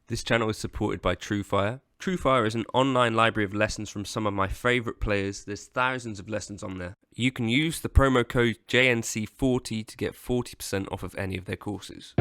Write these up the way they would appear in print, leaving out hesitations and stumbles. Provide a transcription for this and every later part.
This channel is supported by TrueFire. TrueFire is an online library of lessons from some of my favourite players. There's thousands of lessons on there. You can use the promo code JNC40 to get 40% off of any of their courses.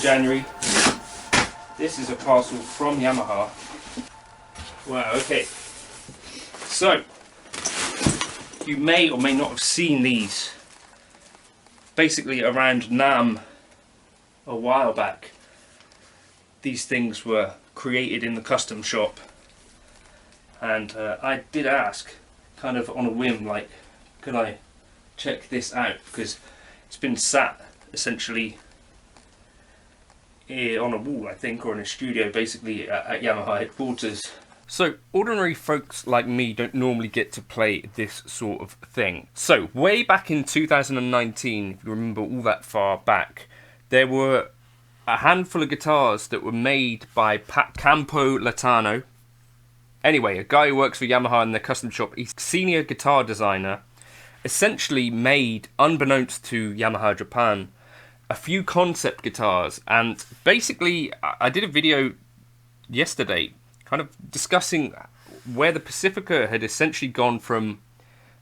January. This is a parcel from Yamaha. Wow, okay. So, you may or may not have seen these basically around NAMM a while back. These things were created in the custom shop, and I did ask, kind of on a whim, like, could I check this out, because it's been sat essentially on a wall, I think, or in a studio basically at Yamaha headquarters. So ordinary folks like me don't normally get to play this sort of thing. So way back in 2019, if you remember all that far back, there were a handful of guitars that were made by Campo Latano. Anyway, a guy who works for Yamaha in their custom shop, he's a senior guitar designer, essentially made, unbeknownst to Yamaha Japan, a few concept guitars. And basically I did a video yesterday kind of discussing where the Pacifica had essentially gone from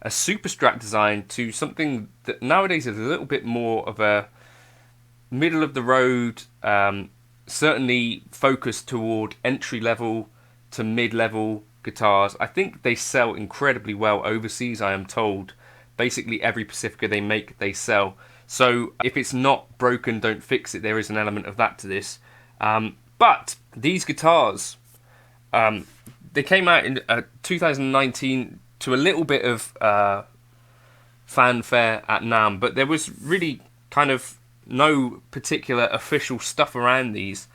a super strat design to something that nowadays is a little bit more of a middle of the road, certainly focused toward entry level to mid-level guitars. I think they sell incredibly well overseas, I am told. Basically every Pacifica they make, they sell. So if it's not broken, don't fix it. There is an element of that to this. But these guitars, they came out in 2019 to a little bit of fanfare at NAMM, but there was really kind of no particular official stuff around these.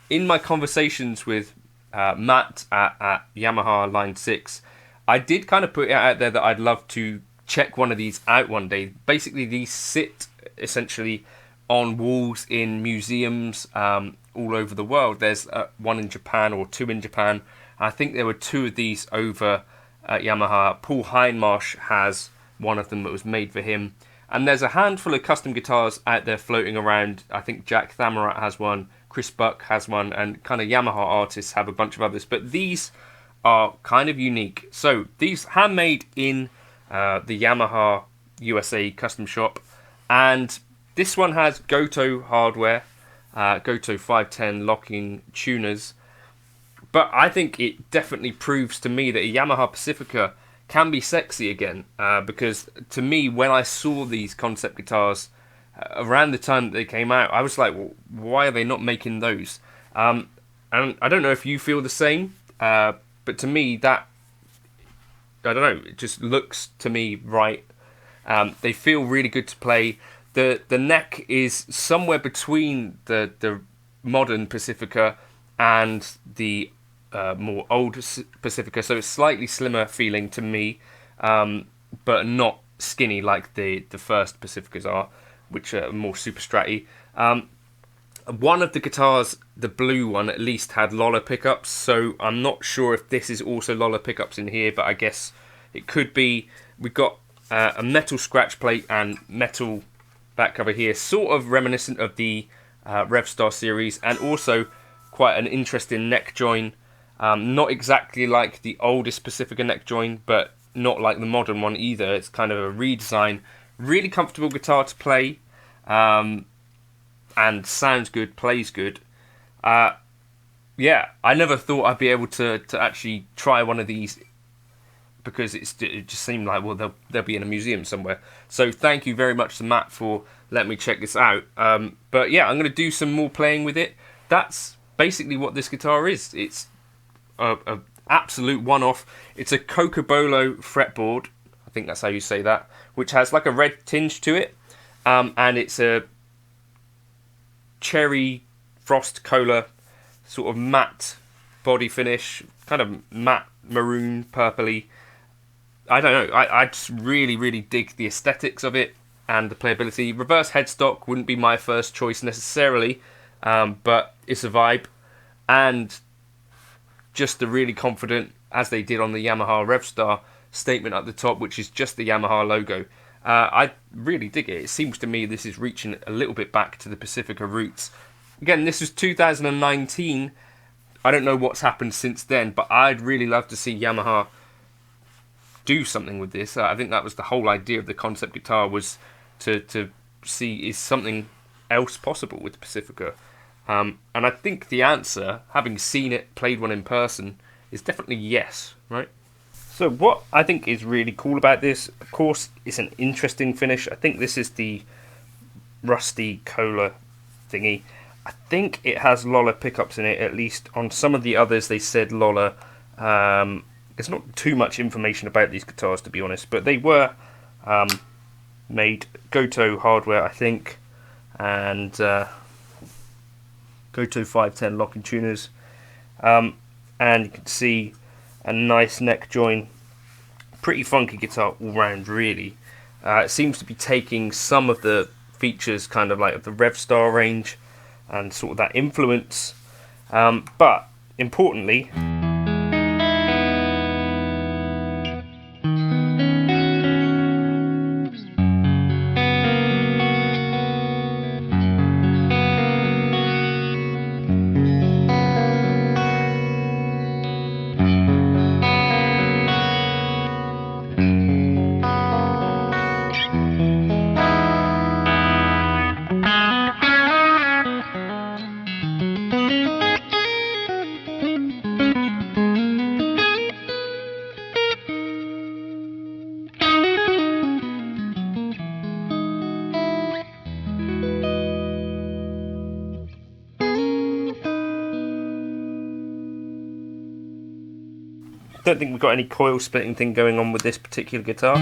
In my conversations with Matt at Yamaha Line 6, I did kind of put it out there that I'd love to check one of these out one day. Basically, these sit essentially on walls in museums all over the world. There's one in Japan, or two in Japan. I think there were two of these over at Yamaha. Paul Hindmarsh has one of them that was made for him. And there's a handful of custom guitars out there floating around. I think Jack Thamarat has one, Chris Buck has one, and kind of Yamaha artists have a bunch of others. But these are kind of unique. So these handmade in the Yamaha USA custom shop. And this one has Goto hardware, Goto 510 locking tuners. But I think it definitely proves to me that a Yamaha Pacifica can be sexy again, because to me, when I saw these concept guitars around the time that they came out, I was like, well, why are they not making those? And I don't know if you feel the same, but to me, that, I don't know, it just looks to me right. They feel really good to play. The neck is somewhere between the modern Pacifica and the more old Pacifica, so it's slightly slimmer feeling to me, but not skinny like the first Pacificas are, which are more super stratty. One of the guitars, the blue one at least, had Lola pickups, so I'm not sure if this is also Lola pickups in here, but I guess it could be. We've got a metal scratch plate and metal back cover here, sort of reminiscent of the Revstar series, and also quite an interesting neck join. Not exactly like the oldest Pacifica neck join, but not like the modern one either. It's kind of a redesign. Really comfortable guitar to play, and sounds good, plays good. Yeah, I never thought I'd be able to actually try one of these, because it just seemed like, well, they'll be in a museum somewhere. So thank you very much to Matt for letting me check this out. But yeah, I'm going to do some more playing with it. That's basically what this guitar is. It's a absolute one-off. It's a Cocobolo fretboard, I think that's how you say that, which has like a red tinge to it, and it's a cherry frost cola sort of matte body finish, kind of matte maroon purpley. I don't know, I just really dig the aesthetics of it and the playability. Reverse headstock wouldn't be my first choice necessarily, but it's a vibe. And just a really confident, as they did on the Yamaha Revstar, statement at the top, which is just the Yamaha logo. I really dig it. It seems to me this is reaching a little bit back to the Pacifica roots. Again, this was 2019. I don't know what's happened since then, but I'd really love to see Yamaha do something with this. I think that was the whole idea of the concept guitar, was to see, is something else possible with the Pacifica. And I think the answer, having seen it, played one in person, is definitely yes, right? So what I think is really cool about this, of course, it's an interesting finish. I think this is the rusty cola thingy. I think it has Lola pickups in it, at least on some of the others they said Lola. There's not too much information about these guitars, to be honest, but they were made Goto hardware, I think, and Goto 510 locking tuners, and you can see a nice neck join. Pretty funky guitar all round, really. It seems to be taking some of the features kind of like of the Revstar range and sort of that influence, but importantly, don't think we've got any coil splitting thing going on with this particular guitar.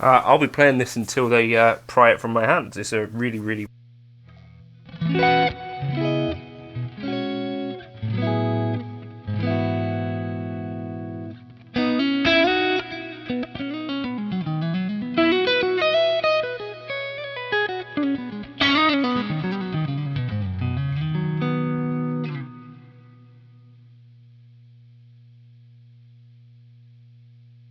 I'll be playing this until they pry it from my hands. It's a really, really